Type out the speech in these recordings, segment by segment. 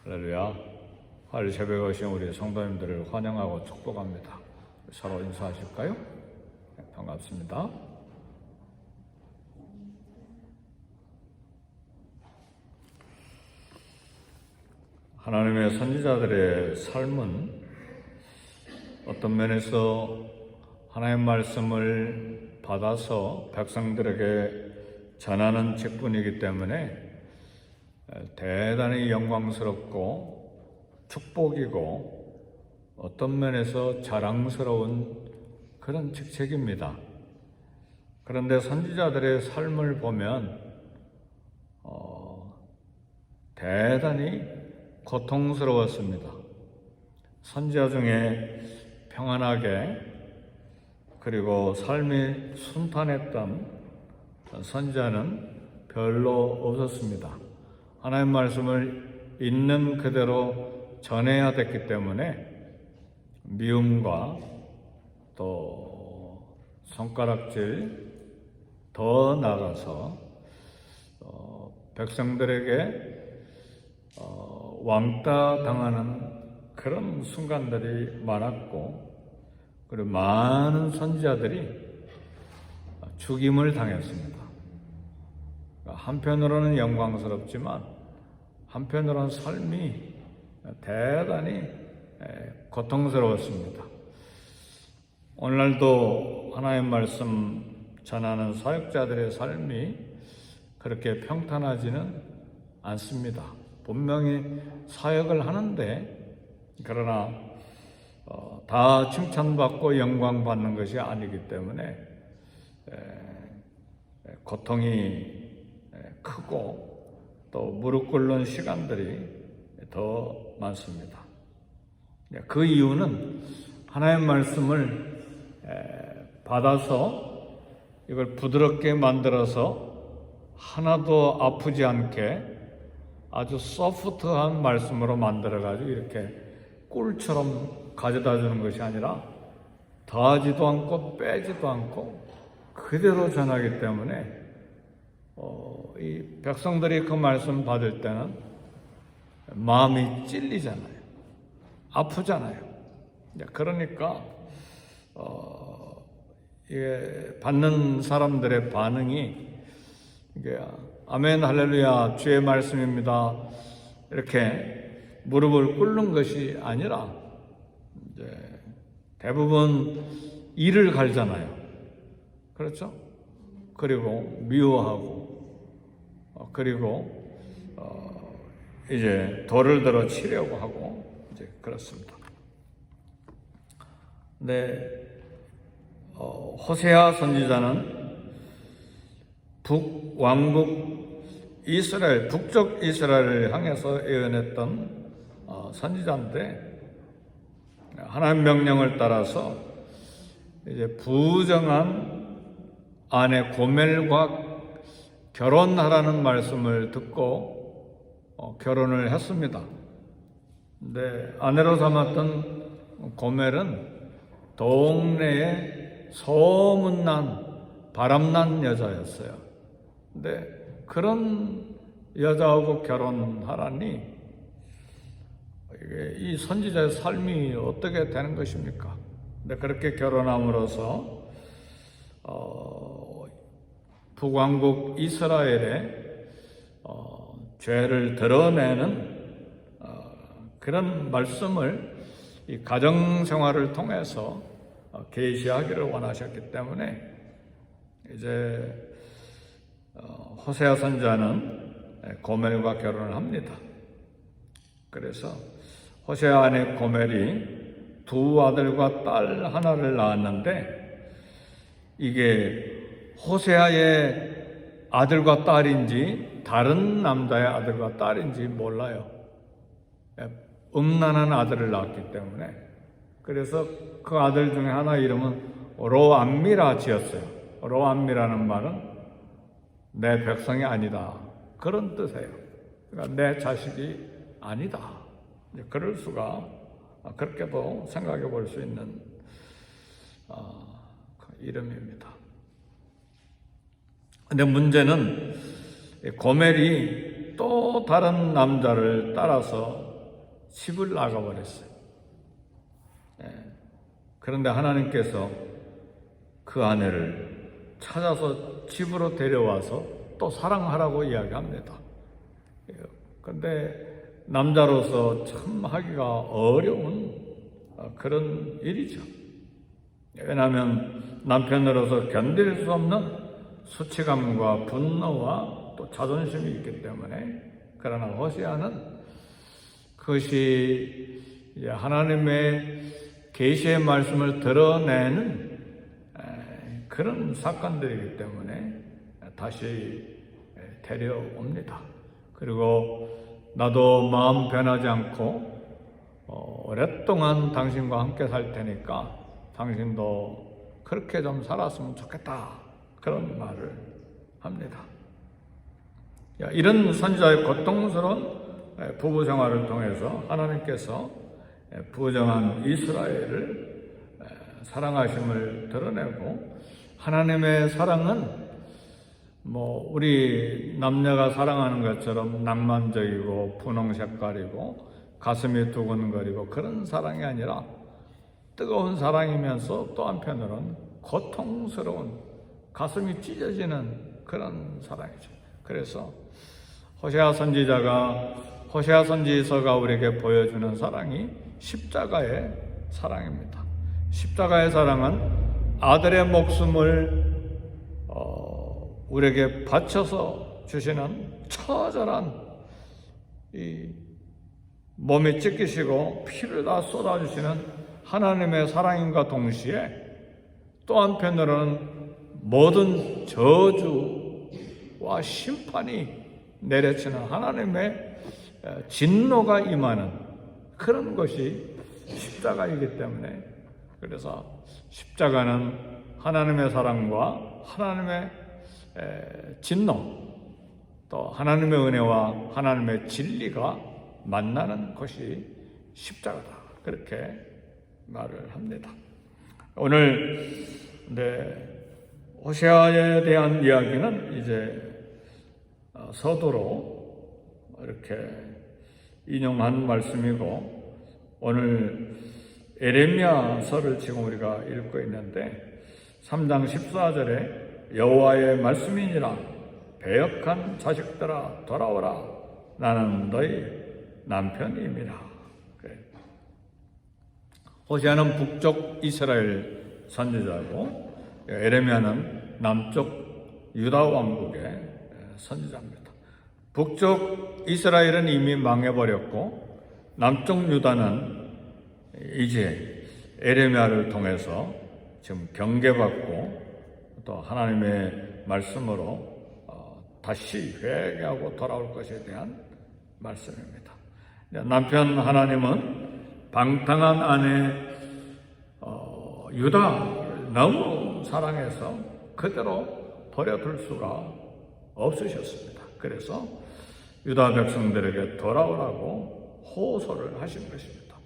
할렐루야. 화요일 새벽에 오신 우리 성도님들을 환영하고 축복합니다. 서로 인사하실까요? 네, 반갑습니다. 하나님의 선지자들의 삶은 어떤 면에서 하나님의 말씀을 받아서 백성들에게 전하는 직분이기 때문에 대단히 영광스럽고 축복이고 어떤 면에서 자랑스러운 그런 직책입니다. 그런데 선지자들의 삶을 보면 대단히 고통스러웠습니다. 선지자 중에 평안하게 그리고 삶이 순탄했던 선지자는 별로 없었습니다. 하나님 말씀을 있는 그대로 전해야 됐기 때문에 미움과 또 손가락질 더 나아가서 백성들에게 왕따 당하는 그런 순간들이 많았고, 그리고 많은 선지자들이 죽임을 당했습니다. 한편으로는 영광스럽지만 한편으로는 삶이 대단히 고통스러웠습니다. 오늘날도 하나님의 말씀 전하는 사역자들의 삶이 그렇게 평탄하지는 않습니다. 분명히 사역을 하는데, 그러나 다 칭찬받고 영광받는 것이 아니기 때문에 고통이 크고 또 무릎 꿇는 시간들이 더 많습니다. 그 이유는 하나님의 말씀을 받아서 이걸 부드럽게 만들어서 하나도 아프지 않게 아주 소프트한 말씀으로 만들어가지고 이렇게 꿀처럼 가져다 주는 것이 아니라 더하지도 않고 빼지도 않고 그대로 전하기 때문에 이 백성들이 그 말씀 받을 때는 마음이 찔리잖아요. 아프잖아요. 그러니까 이게 받는 사람들의 반응이 이게 아멘 할렐루야 주의 말씀입니다 이렇게 무릎을 꿇는 것이 아니라 이제 대부분 이를 갈잖아요. 그렇죠? 그리고 미워하고 그리고 이제 돌을 들어 치려고 하고 이제 그렇습니다. 근데 호세아 선지자는 북왕국 이스라엘, 북쪽 이스라엘을 향해서 예언했던 선지자인데, 하나님 명령을 따라서 이제 부정한 아내 고멜과 결혼하라는 말씀을 듣고 결혼을 했습니다. 근데 아내로 삼았던 고멜은 동네에 소문난 바람난 여자였어요. 근데 그런 여자하고 결혼하라니 이 선지자의 삶이 어떻게 되는 것입니까? 근데 그렇게 결혼함으로써 북왕국 이스라엘의 죄를 드러내는 그런 말씀을 이 가정생활을 통해서 계시하기를 원하셨기 때문에 이제 호세아 선지자는 고멜과 결혼을 합니다. 그래서 호세아 아내 고멜이 두 아들과 딸 하나를 낳았는데, 이게 호세아의 아들과 딸인지 다른 남자의 아들과 딸인지 몰라요. 음란한 아들을 낳았기 때문에. 그래서 그 아들 중에 하나 이름은 로암미라 지었어요. 로암미라는 말은 내 백성이 아니다, 그런 뜻이에요. 그러니까 내 자식이 아니다. 그럴 수가, 그렇게도 생각해 볼 수 있는 이름입니다. 근데 문제는 고멜이 또 다른 남자를 따라서 집을 나가버렸어요. 그런데 하나님께서 그 아내를 찾아서 집으로 데려와서 또 사랑하라고 이야기합니다. 그런데 남자로서 참 하기가 어려운 그런 일이죠. 왜냐하면 남편으로서 견딜 수 없는 수치감과 분노와 또 자존심이 있기 때문에. 그러나 호세아는 그것이 하나님의 계시의 말씀을 드러내는 그런 사건들이기 때문에 다시 데려옵니다. 그리고 나도 마음 변하지 않고 오랫동안 당신과 함께 살 테니까 당신도 그렇게 좀 살았으면 좋겠다, 그런 말을 합니다. 이런 선지자의 고통스러운 부부 생활을 통해서 하나님께서 부정한 이스라엘을 사랑하심을 드러내고, 하나님의 사랑은 우리 남녀가 사랑하는 것처럼 낭만적이고 분홍 색깔이고 가슴이 두근거리고 그런 사랑이 아니라 뜨거운 사랑이면서 또 한편으로는 고통스러운, 가슴이 찢어지는 그런 사랑이죠. 그래서 호세아 선지서가 우리에게 보여주는 사랑이 십자가의 사랑입니다. 십자가의 사랑은 아들의 목숨을 우리에게 바쳐서 주시는 처절한 이 몸이 찢기시고 피를 다 쏟아주시는 하나님의 사랑임과 동시에 또 한편으로는 모든 저주와 심판이 내려치는 하나님의 진노가 임하는 그런 것이 십자가이기 때문에, 그래서 십자가는 하나님의 사랑과 하나님의 진노, 또 하나님의 은혜와 하나님의 진리가 만나는 것이 십자가다, 그렇게 말을 합니다. 오늘 호세아에 대한 이야기는 이제 서두로 이렇게 인용한 말씀이고, 오늘 에레미야서를 지금 우리가 읽고 있는데 3장 14절에 여호와의 말씀이니라, 배역한 자식들아 돌아오라, 나는 너희 남편임이라. 호세아는 북쪽 이스라엘 선지자고 에레미야는 남쪽 유다 왕국의 선지자입니다. 북쪽 이스라엘은 이미 망해버렸고 남쪽 유다는 이제 에레미야를 통해서 지금 경계받고 또 하나님의 말씀으로 다시 회개하고 돌아올 것에 대한 말씀입니다. 남편 하나님은 방탕한 아내 유다를 너무 사랑해서 그대로 버려둘 수가 없으셨습니다. 그래서 유다 백성들에게 돌아오라고 호소를 하신 것입니다.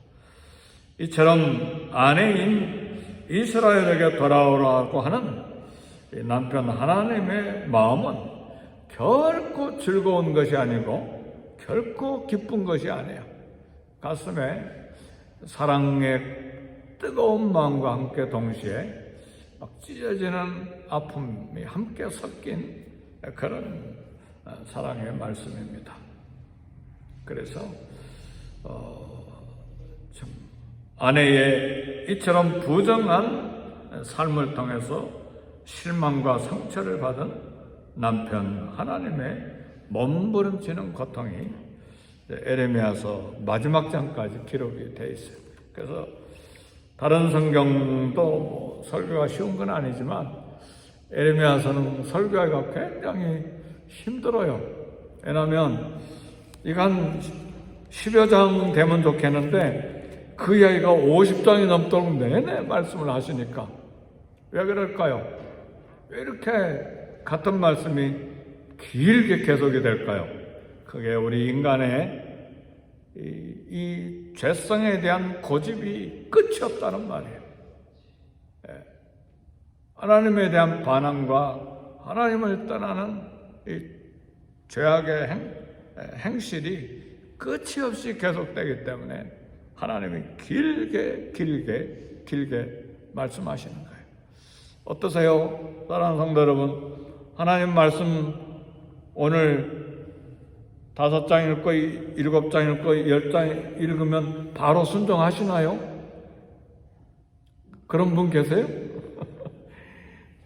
이처럼 아내인 이스라엘에게 돌아오라고 하는 남편 하나님의 마음은 결코 즐거운 것이 아니고 결코 기쁜 것이 아니에요. 가슴에 사랑의 뜨거운 마음과 함께 동시에 막 찢어지는 아픔이 함께 섞인 그런 사랑의 말씀입니다. 그래서 참 아내의 이처럼 부정한 삶을 통해서 실망과 상처를 받은 남편 하나님의 몸부림치는 고통이 에레미야서 마지막 장까지 기록이 되어 있어요. 그래서 다른 성경도 설교가 쉬운 건 아니지만 에레미야서는 설교하기가 굉장히 힘들어요. 왜냐하면 이거 한 10여 장 되면 좋겠는데 그 이야기가 50장이 넘도록 내내 말씀을 하시니까 왜 그럴까요? 왜 이렇게 같은 말씀이 길게 계속이 될까요? 그게 우리 인간의 이 죄성에 대한 고집이 끝이 없다는 말이에요. 하나님에 대한 반항과 하나님을 떠나는 이 죄악의 행실이 끝이 없이 계속되기 때문에 하나님이 길게 말씀하시는 거예요. 어떠세요? 사랑하는 성도 여러분, 하나님 말씀 오늘 5장 읽고 7장 읽고 10장 읽으면 바로 순종하시나요? 그런 분 계세요?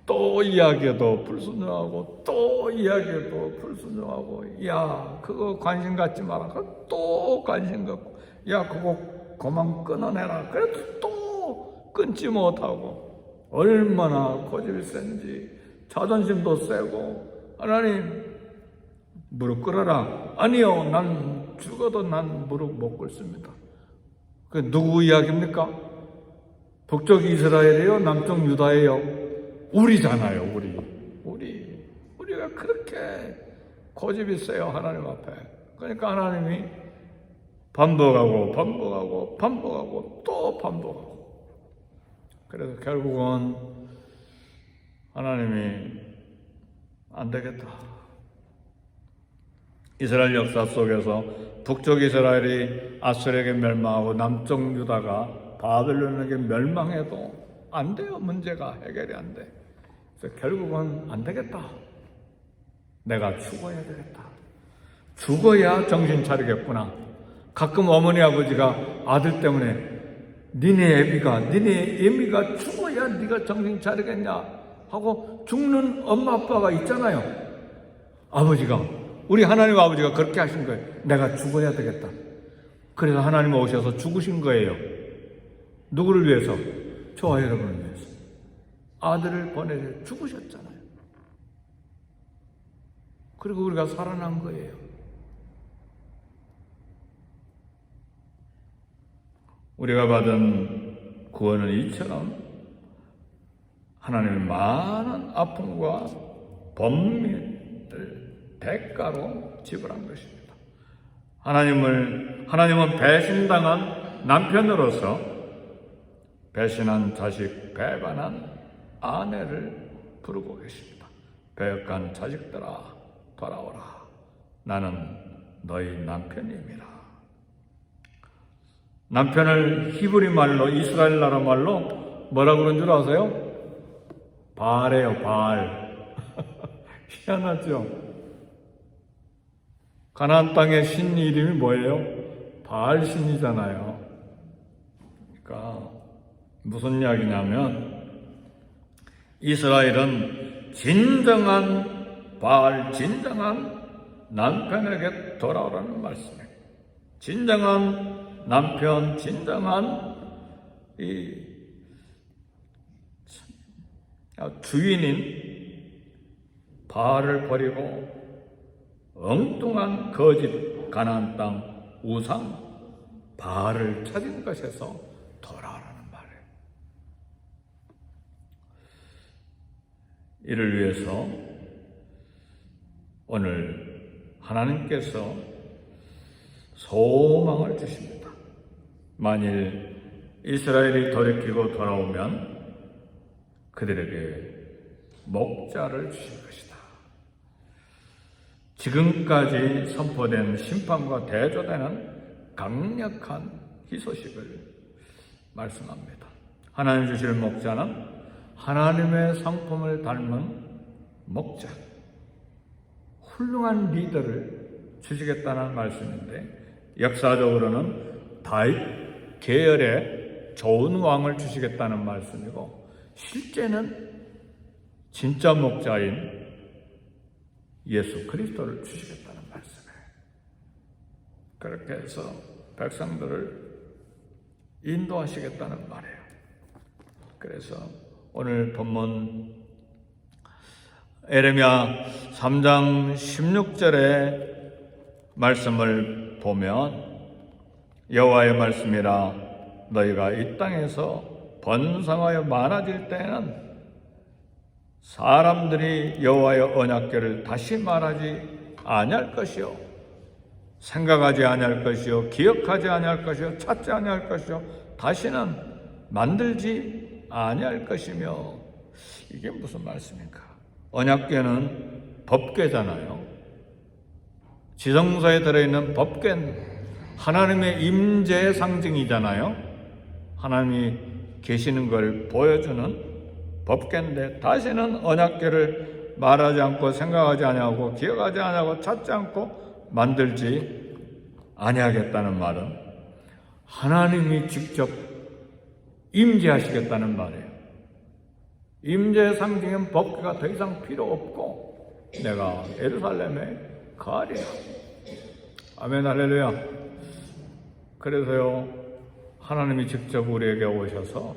또 이야기해도 불순종하고 또 이야기해도 불순종하고, 야 그거 관심 갖지 마라, 또 관심 갖고, 야 그거 그만 끊어내라, 그래도 또 끊지 못하고, 얼마나 고집이 센지, 자존심도 세고. 하나님 무릎 꿇어라. 아니요, 난 죽어도 난 무릎 못 꿇습니다. 그 누구 이야기입니까? 북쪽 이스라엘이에요? 남쪽 유다예요? 우리잖아요. 우리가 그렇게 고집이 세요, 하나님 앞에. 그러니까 하나님이 반복하고 또 반복하고. 그래서 결국은 하나님이 안 되겠다. 이스라엘 역사 속에서 북쪽 이스라엘이 아수르에게 멸망하고 남쪽 유다가 바벨론에게 멸망해도 안 돼요. 문제가 해결이 안 돼. 그래서 결국은 안 되겠다. 내가 죽어야 되겠다. 죽어야 정신 차리겠구나. 가끔 어머니 아버지가 아들 때문에 니네 애미가 죽어야 네가 정신 차리겠냐 하고 죽는 엄마 아빠가 있잖아요. 아버지가, 우리 하나님 아버지가 그렇게 하신 거예요. 내가 죽어야 되겠다. 그래서 하나님 오셔서 죽으신 거예요. 누구를 위해서? 저와 여러분을 위해서. 아들을 보내서 죽으셨잖아요. 그리고 우리가 살아난 거예요. 우리가 받은 구원은 이처럼 하나님의 많은 아픔과 범민을 대가로 지불한 것입니다. 하나님은 배신당한 남편으로서 배신한 자식, 배반한 아내를 부르고 계십니다. 배역한 자식들아, 돌아오라. 나는 너희 남편임이라. 남편을 히브리 말로, 이스라엘 나라 말로 뭐라 그런 줄 아세요? 바알이에요, 바알. 희한하죠? 가나안 땅의 신 이름이 뭐예요? 바알 신이잖아요. 그러니까 무슨 이야기냐면, 이스라엘은 진정한 바알, 진정한 남편에게 돌아오라는 말씀이에요. 진정한 남편, 진정한 이 주인인 바알을 버리고 엉뚱한 거짓 가나안 땅 우상 바알을 찾은 것에서 돌아오라는 말이에요. 이를 위해서 오늘 하나님께서 소망을 주십니다. 만일 이스라엘이 돌이키고 돌아오면 그들에게 목자를 주실 것이다. 지금까지 선포된 심판과 대조되는 강력한 희소식을 말씀합니다. 하나님 주실 목자는 하나님의 성품을 닮은 목자, 훌륭한 리더를 주시겠다는 말씀인데, 역사적으로는 다윗 계열의 좋은 왕을 주시겠다는 말씀이고, 실제는 진짜 목자인 예수 그리스도를 주시겠다는 말씀이에요. 그렇게 해서 백성들을 인도하시겠다는 말이에요. 그래서 오늘 본문 에레미야 3장 16절의 말씀을 보면, 여호와의 말씀이라 너희가 이 땅에서 번성하여 많아질 때에는 사람들이 여호와의 언약궤를 다시 말하지 아니할 것이요, 생각하지 아니할 것이요, 기억하지 아니할 것이요, 찾지 아니할 것이요, 다시는 만들지 아니할 것이며. 이게 무슨 말씀입니까? 언약궤는 법궤잖아요. 지성소에 들어있는 법궤는 하나님의 임재의 상징이잖아요. 하나님이 계시는 걸 보여주는 법궤인데 다시는 언약궤를 말하지 않고 생각하지 아니하고 기억하지 아니하고 찾지 않고 만들지 아니하겠다는 말은 하나님이 직접 임재하시겠다는 말이에요. 임재의 상징인 법궤가 더 이상 필요 없고 내가 예루살렘에 거하리라. 아멘 할렐루야. 그래서요, 하나님이 직접 우리에게 오셔서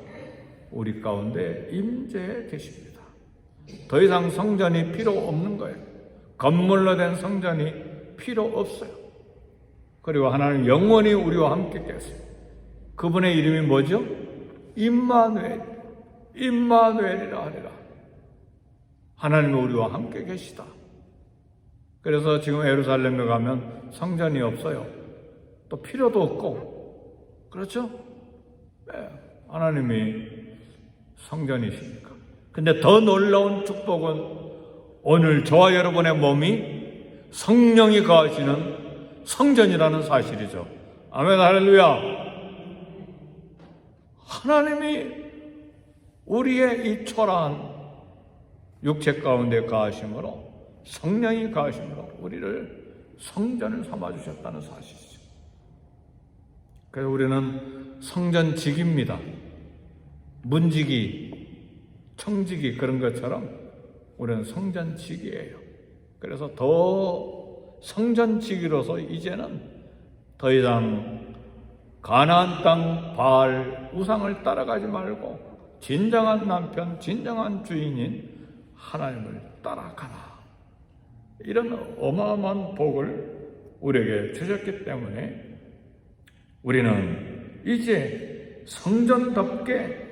우리 가운데 임재해 계십니다. 더 이상 성전이 필요 없는 거예요. 건물로 된 성전이 필요 없어요. 그리고 하나님 영원히 우리와 함께 계세요. 그분의 이름이 뭐죠? 임마누엘, 임마누엘이라 하리라. 하나님이 우리와 함께 계시다. 그래서 지금 예루살렘에 가면 성전이 없어요. 또 필요도 없고, 그렇죠? 네, 하나님이 성전이시니까. 근데 더 놀라운 축복은 오늘 저와 여러분의 몸이 성령이 거하시는 성전이라는 사실이죠. 아멘 할렐루야. 하나님이 우리의 이 초라한 육체 가운데 거하심으로, 성령이 거하심으로 우리를 성전을 삼아주셨다는 사실이죠. 그래서 우리는 성전직입니다. 문지기, 청지기 그런 것처럼 우리는 성전직이에요. 그래서 더 성전직이로서 이제는 더 이상 가나안 땅 바알 우상을 따라가지 말고 진정한 남편, 진정한 주인인 하나님을 따라가라. 이런 어마어마한 복을 우리에게 주셨기 때문에 우리는 이제 성전답게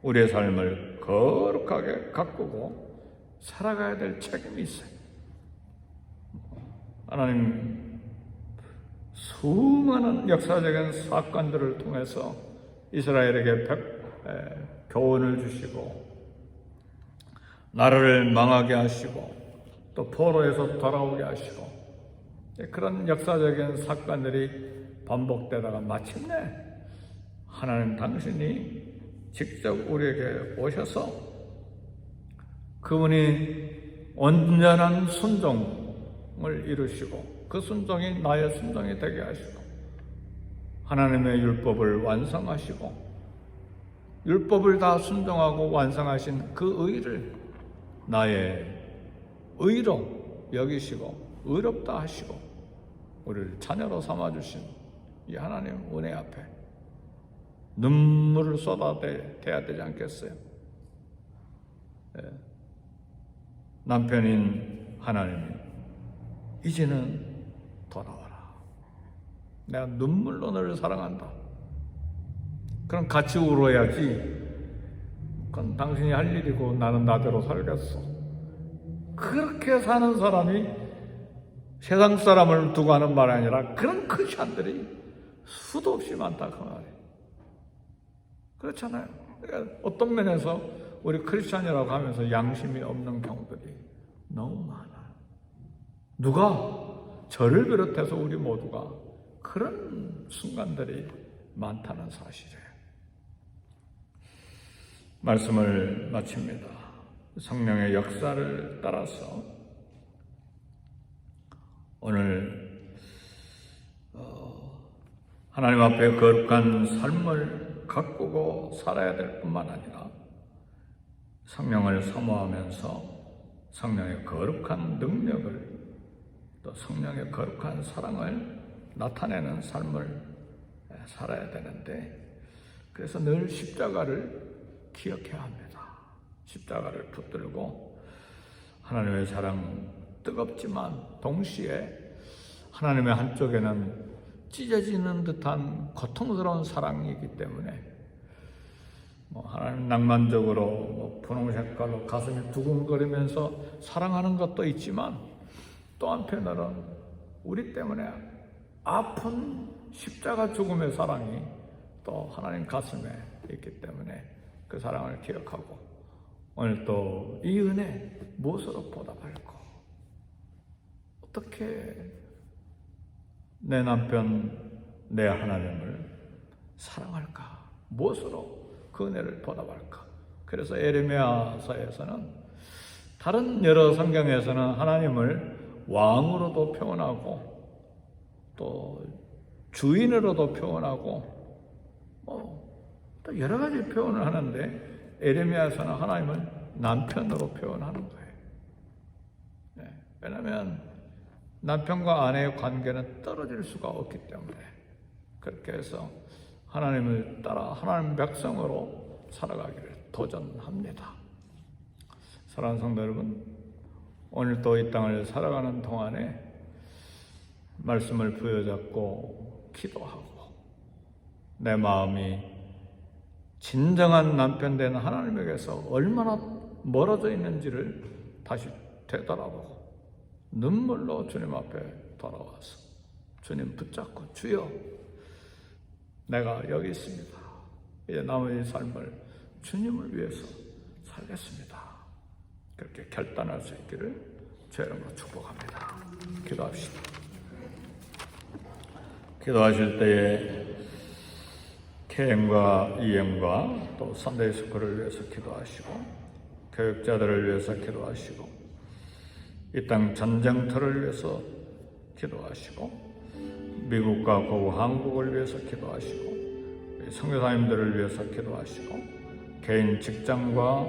우리의 삶을 거룩하게 가꾸고 살아가야 될 책임이 있어요. 하나님 수많은 역사적인 사건들을 통해서 이스라엘에게 교훈을 주시고 나라를 망하게 하시고 또 포로에서 돌아오게 하시고 그런 역사적인 사건들이 반복되다가 마침내 하나님 당신이 직접 우리에게 오셔서 그분이 온전한 순종을 이루시고 그 순종이 나의 순종이 되게 하시고 하나님의 율법을 완성하시고 율법을 다 순종하고 완성하신 그 의를 나의 의로 여기시고 의롭다 하시고 우리를 자녀로 삼아주신 이 하나님 은혜 앞에 눈물을 쏟아대야 되지 않겠어요? 네. 남편인 하나님이 이제는 돌아와라. 내가 눈물로 너를 사랑한다. 그럼 같이 울어야지. 그건 당신이 할 일이고 나는 나대로 살겠어. 그렇게 사는 사람이 세상 사람을 두고 하는 말이 아니라 그런 크리스찬들이 수도 없이 많다 그 말이에요. 그렇잖아요. 그러니까 어떤 면에서 우리 크리스찬이라고 하면서 양심이 없는 경우들이 너무 많아요. 누가 저를 비롯해서 우리 모두가 그런 순간들이 많다는 사실이에요. 말씀을 마칩니다. 성령의 역사를 따라서 오늘 하나님 앞에 거룩한 삶을 가꾸고 살아야 될 뿐만 아니라 성령을 사모하면서 성령의 거룩한 능력을 또 성령의 거룩한 사랑을 나타내는 삶을 살아야 되는데 그래서 늘 십자가를 기억해야 합니다. 십자가를 붙들고 하나님의 사랑 뜨겁지만 동시에 하나님의 한쪽에는 찢어지는 듯한 고통스러운 사랑이기 때문에 하나님 낭만적으로 분홍 색깔로 가슴이 두근거리면서 사랑하는 것도 있지만 또 한편으로는 우리 때문에 아픈 십자가 죽음의 사랑이 또 하나님 가슴에 있기 때문에 그 사랑을 기억하고 오늘 또 이 은혜 무엇으로 보답할까? 어떻게 내 남편 내 하나님을 사랑할까? 무엇으로 그 은혜를 보답할까? 그래서 에레미야서에서는 다른 여러 성경에서는 하나님을 왕으로도 표현하고 또 주인으로도 표현하고 또 여러 가지 표현을 하는데 에레미야서는 하나님을 남편으로 표현하는 거예요. 네. 왜냐하면 남편과 아내의 관계는 떨어질 수가 없기 때문에 그렇게 해서 하나님을 따라 하나님 백성으로 살아가기를 도전합니다. 사랑하는 성도 여러분, 오늘 또 이 땅을 살아가는 동안에 말씀을 부여잡고 기도하고 내 마음이 진정한 남편 된 하나님에게서 얼마나 멀어져 있는지를 다시 되돌아보고 눈물로 주님 앞에 돌아와서 주님 붙잡고 주여 내가 여기 있습니다. 이제 남은 삶을 주님을 위해서 살겠습니다. 그렇게 결단할 수 있기를 주 이름으로 축복합니다. 기도합시다. 기도하실 때에 KM과 EM과 또 선데이 스쿨을 위해서 기도하시고 교육자들을 위해서 기도하시고 이 땅 전쟁터를 위해서 기도하시고 미국과 고국 한국을 위해서 기도하시고 선교사님들을 위해서 기도하시고 개인 직장과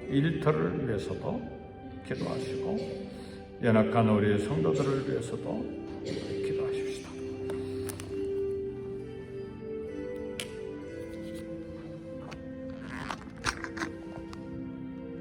일터를 위해서도 기도하시고 연약한 우리 성도들을 위해서도